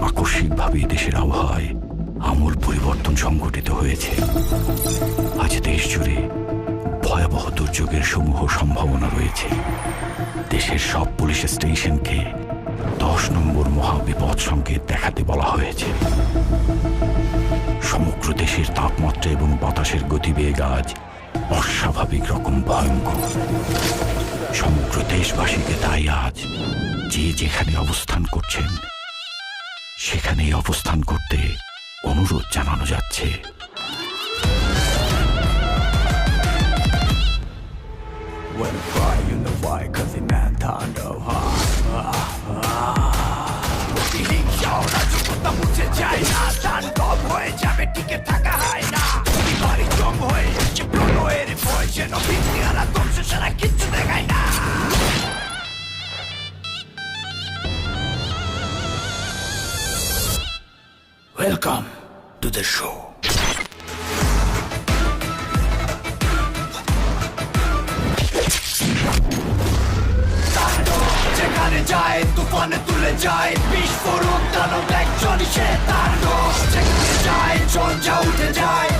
আকস্মিকভাবে দেশের আবহাওয়ায় আমূল পরিবর্তন সংঘটিত হয়েছে। আজ দেশ জুড়ে ভয়াবহ দুর্যোগের সমূহ সম্ভাবনা রয়েছে। দেশের সব পুলিশ স্টেশনকে 10 নম্বর মহাবিপদ সংকেত দেখাতে বলা হয়েছে। সমগ্র দেশের তাপমাত্রা এবং বাতাসের গতিবেগ আজ অস্বাভাবিক রকম ভয়ঙ্কর। সমগ্র দেশবাসীকে তাই আজ যে যেখানে অবস্থান করছেন সেখানেই অবস্থান করতে অনুরোধ জানানো যাচ্ছে। Welcome to the show. যেখানে যায় তুফানে তুলে যায় বিস্ফোরক দানব একজনই সে তাণ্ডব। যেখানে যায় জঞ্জা উঠে যায়